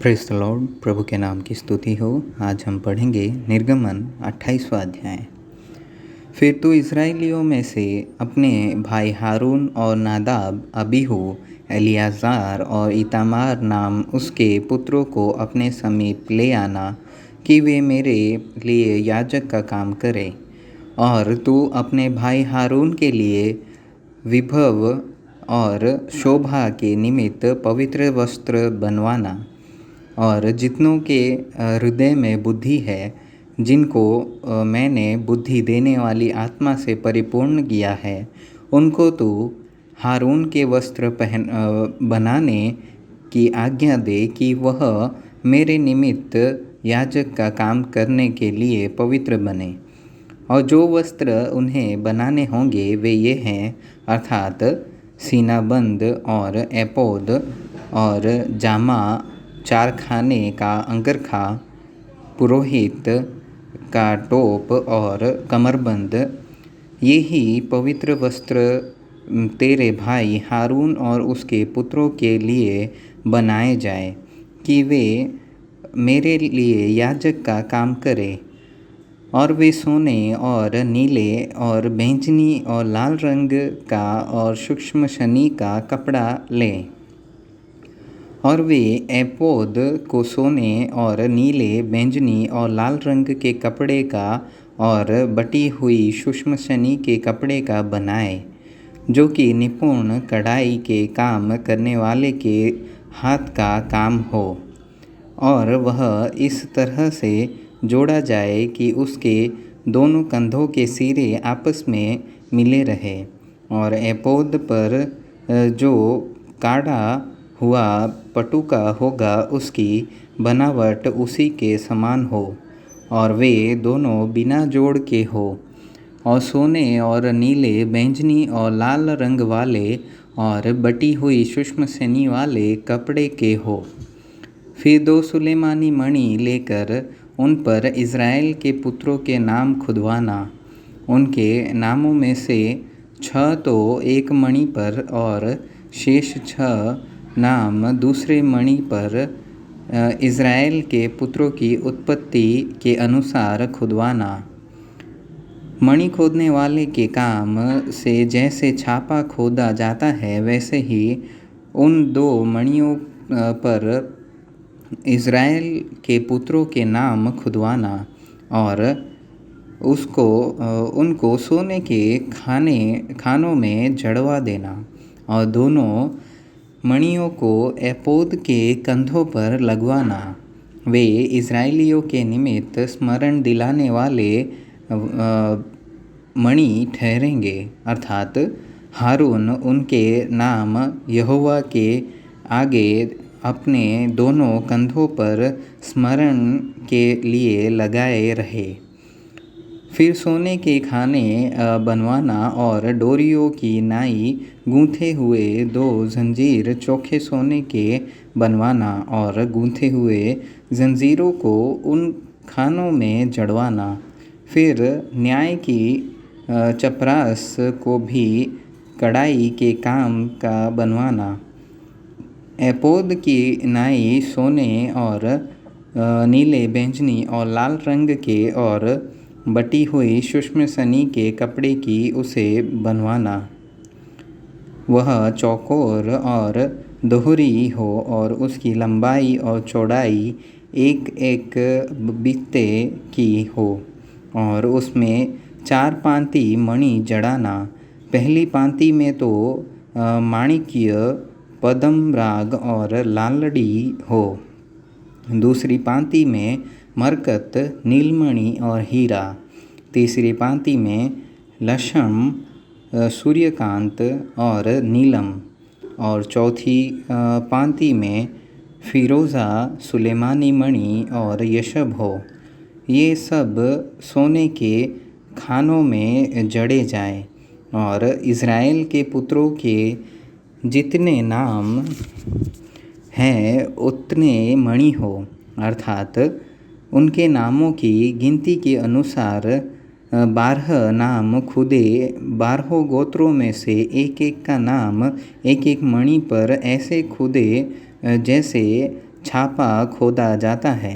Praise the Lord. प्रभु के नाम की स्तुति हो। आज हम पढ़ेंगे निर्गमन 28वां अध्याय। फिर तू इस्राएलियों में से अपने भाई हारून और नादाब, अबीहू, एलियाज़ार और इतामार नाम उसके पुत्रों को अपने समीप ले आना कि वे मेरे लिए याजक का काम करें। और तू अपने भाई हारून के लिए विभव और शोभा के निमित्त पवित्र वस्त्र बनवाना। और जितनों के हृदय में बुद्धि है, जिनको मैंने बुद्धि देने वाली आत्मा से परिपूर्ण किया है, उनको तू हारून के वस्त्र बनाने की आज्ञा दे कि वह मेरे निमित्त याजक का काम करने के लिए पवित्र बने। और जो वस्त्र उन्हें बनाने होंगे वे ये हैं, अर्थात सीनाबंद और एपोद और जामा, चारखाने का अंगरखा, पुरोहित का टोप और कमरबंद। ये ही पवित्र वस्त्र तेरे भाई हारून और उसके पुत्रों के लिए बनाए जाए कि वे मेरे लिए याजक का काम करें। और वे सोने और नीले और बैंगनी और लाल रंग का और सूक्ष्म शनी का कपड़ा लें। और वे एपोद को सोने और नीले, बैंगनी और लाल रंग के कपड़े का और बटी हुई सूक्ष्म शनी के कपड़े का बनाए, जो कि निपुण कढ़ाई के काम करने वाले के हाथ का काम हो। और वह इस तरह से जोड़ा जाए कि उसके दोनों कंधों के सिरे आपस में मिले रहे। और एपोद पर जो काढ़ा हुआ पटुका होगा उसकी बनावट उसी के समान हो, और वे दोनों बिना जोड़ के हो, और सोने और नीले, बैंगनी और लाल रंग वाले और बटी हुई सूक्ष्म शनी वाले कपड़े के हो। फिर 2 सुलेमानी मणि लेकर उन पर इज़राइल के पुत्रों के नाम खुदवाना। उनके नामों में से 6 तो एक मणि पर और शेष 6 नाम दूसरे मणि पर इज़राइल के पुत्रों की उत्पत्ति के अनुसार खुदवाना। मणि खोदने वाले के काम से जैसे छापा खोदा जाता है, वैसे ही उन 2 मणियों पर इज़राइल के पुत्रों के नाम खुदवाना। और उनको सोने के खानों में जड़वा देना। और दोनों मणियों को एपोद के कंधों पर लगवाना। वे इज़राइलियों के निमित्त स्मरण दिलाने वाले मणि ठहरेंगे, अर्थात हारून उनके नाम यहोवा के आगे अपने दोनों कंधों पर स्मरण के लिए लगाए रहे। फिर सोने के खाने बनवाना और डोरियों की नाई गूँथे हुए 2 जंजीर चोखे सोने के बनवाना और गूँथे हुए जंजीरों को उन खानों में जड़वाना। फिर न्याय की चपरास को भी कढ़ाई के काम का बनवाना। एपोद की नाई सोने और नीले, बैंगनी और लाल रंग के और बटी हुई सूक्ष्म शनी के कपड़े की उसे बनवाना। वह चौकोर और दोहरी हो और उसकी लंबाई और चौड़ाई एक बित्ते की हो, और उसमें 4 पाँति मणि जड़ाना। पहली पाँति में तो माणिक्य, पद्मराग और लालड़ी हो। दूसरी पाँति में मरकत, नीलमणि और हीरा। तीसरी पाँति में लशम, सूर्यकांत और नीलम। और चौथी पाँति में फिरोज़ा, सुलेमानी मणि और यशब हो। ये सब सोने के खानों में जड़े जाएं। और इज़राइल के पुत्रों के जितने नाम हैं उतने मणि हो, अर्थात उनके नामों की गिनती के अनुसार 12 नाम खुदे 12 गोत्रों में से एक का नाम एक मणि पर ऐसे खुदे जैसे छापा खोदा जाता है।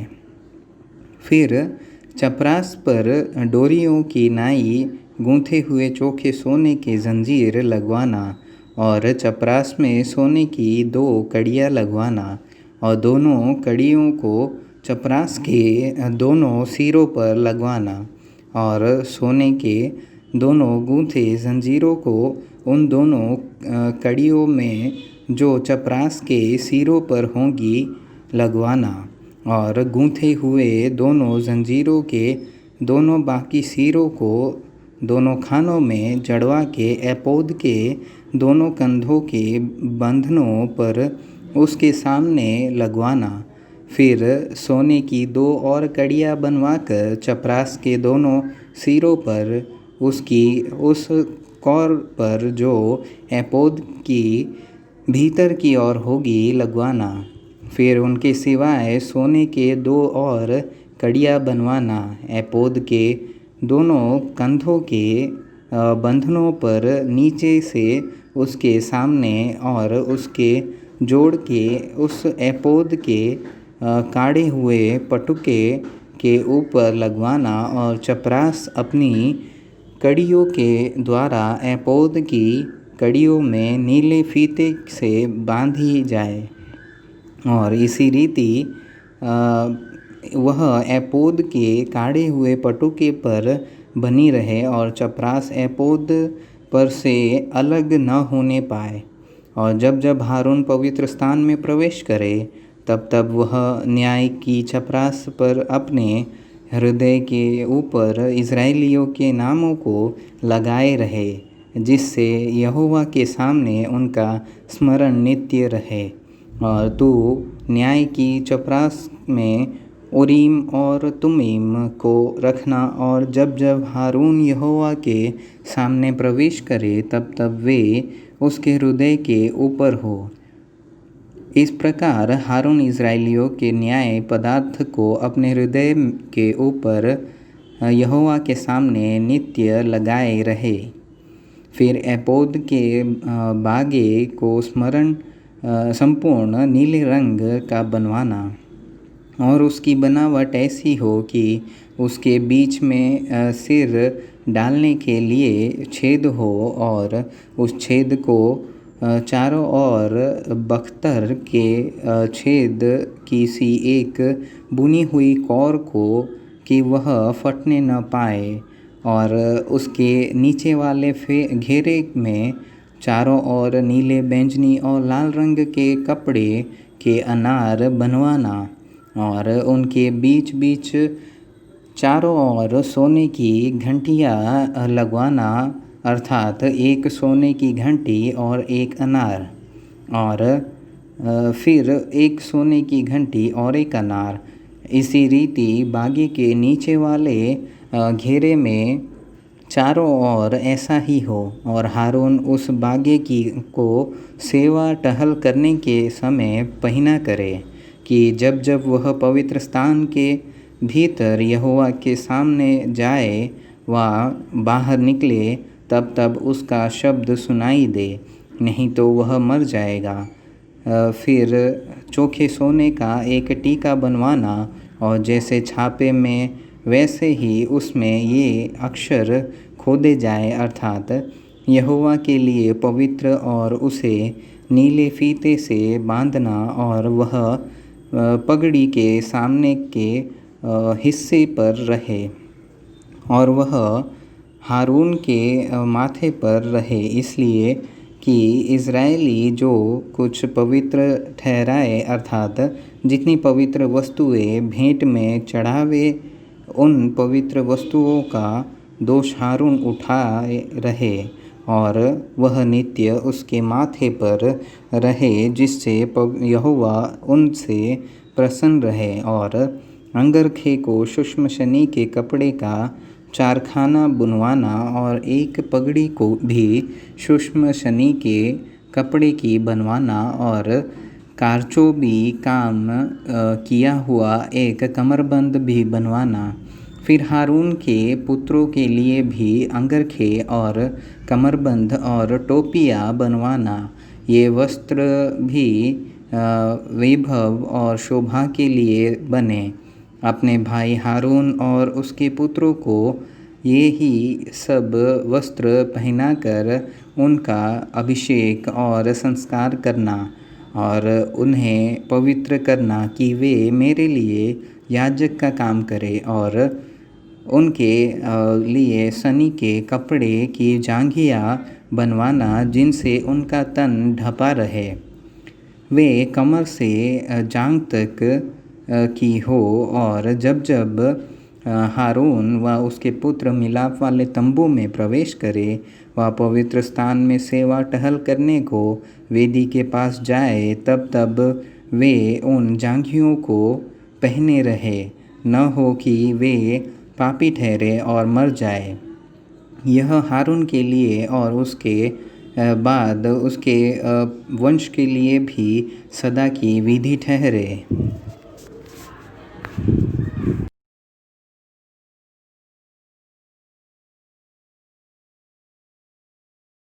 फिर चपरास पर डोरियों की नाई गूंथे हुए चोखे सोने के जंजीर लगवाना और चपरास में सोने की 2 कड़ियाँ लगवाना और दोनों कड़ियों को चपरास के दोनों सिरों पर लगवाना और सोने के दोनों गूंथे जंजीरों को उन दोनों कड़ियों में जो चपरास के सिरों पर होंगी लगवाना और गूंथे हुए दोनों जंजीरों के दोनों बाकी सिरों को दोनों खानों में जड़वा के एपोद के दोनों कंधों के बंधनों पर उसके सामने लगवाना। फिर सोने की 2 और कड़ियाँ बनवाकर चपरास के दोनों सिरों पर उसकी उस कौर पर जो एपोद की भीतर की ओर होगी लगवाना। फिर उनके सिवाय सोने के 2 और कड़ियाँ बनवाना एपोद के दोनों कंधों के बंधनों पर नीचे से उसके सामने और उसके जोड़ के उस एपोद के काढ़े हुए पटुके के ऊपर लगवाना और चपरास अपनी कड़ियों के द्वारा एपोद की कड़ियों में नीले फीते से बांधी जाए और इसी रीति वह एपोद के काढ़े हुए पटुके पर बनी रहे और चपरास एपोद पर से अलग न होने पाए। और जब जब हारून पवित्र स्थान में प्रवेश करे तब तब वह न्याय की चपरास पर अपने हृदय के ऊपर इज़राइलियों के नामों को लगाए रहे, जिससे यहोवा के सामने उनका स्मरण नित्य रहे। और तू न्याय की चपरास में उरीम और तुमीम को रखना और जब जब हारून यहोवा के सामने प्रवेश करे तब तब वे उसके हृदय के ऊपर हो। इस प्रकार हारून इज़राइलियों के न्याय पदार्थ को अपने हृदय के ऊपर यहोवा के सामने नित्य लगाए रहे। फिर एपोद के बागे को संपूर्ण नीले रंग का बनवाना और उसकी बनावट ऐसी हो कि उसके बीच में सिर डालने के लिए छेद हो और उस छेद को चारों ओर बख्तर के छेद की सी एक बुनी हुई कौर को कि वह फटने न पाए और उसके नीचे वाले घेरे में चारों ओर नीले बैंगनी और लाल रंग के कपड़े के अनार बनवाना और उनके बीच बीच चारों ओर सोने की घंटियाँ लगवाना, अर्थात एक सोने की घंटी और एक अनार और फिर एक सोने की घंटी और एक अनार। इसी रीति बागे के नीचे वाले घेरे में चारों ओर ऐसा ही हो। और हारून उस बागे को सेवा टहल करने के समय पहना करे कि जब जब वह पवित्र स्थान के भीतर यहोवा के सामने जाए व बाहर निकले तब तब उसका शब्द सुनाई दे, नहीं तो वह मर जाएगा। फिर चोखे सोने का एक टीका बनवाना और जैसे छापे में वैसे ही उसमें ये अक्षर खोदे जाए, अर्थात यहोवा के लिए पवित्र, और उसे नीले फीते से बांधना और वह पगड़ी के सामने के हिस्से पर रहे और वह हारून के माथे पर रहे, इसलिए कि इज़राइली जो कुछ पवित्र ठहराए, अर्थात जितनी पवित्र वस्तुएं भेंट में चढ़ावे, उन पवित्र वस्तुओं का दोष हारून उठाए रहे और वह नित्य उसके माथे पर रहे, जिससे यहोवा उनसे प्रसन्न रहे। और अंगरखे को सूक्ष्म शनी के कपड़े का चारखाना बुनवाना और एक पगड़ी को भी सूक्ष्म शनी के कपड़े की बनवाना और कारचोबी काम किया हुआ एक कमरबंद भी बनवाना। फिर हारून के पुत्रों के लिए भी अंगरखे और कमरबंद और टोपियाँ बनवाना। ये वस्त्र भी वैभव और शोभा के लिए बने। अपने भाई हारून और उसके पुत्रों को ये ही सब वस्त्र पहनाकर उनका अभिषेक और संस्कार करना और उन्हें पवित्र करना कि वे मेरे लिए याजक का काम करें, और उनके लिए सनी के कपड़े की जांघिया बनवाना जिनसे उनका तन ढपा रहे, वे कमर से जांघ तक की हो। और जब जब हारून व उसके पुत्र मिलाप वाले तंबू में प्रवेश करे व पवित्र स्थान में सेवा टहल करने को वेदी के पास जाए, तब तब वे उन जांघियों को पहने रहे, न हो कि वे पापी ठहरे और मर जाए। यह हारून के लिए और उसके बाद उसके वंश के लिए भी सदा की विधि ठहरे।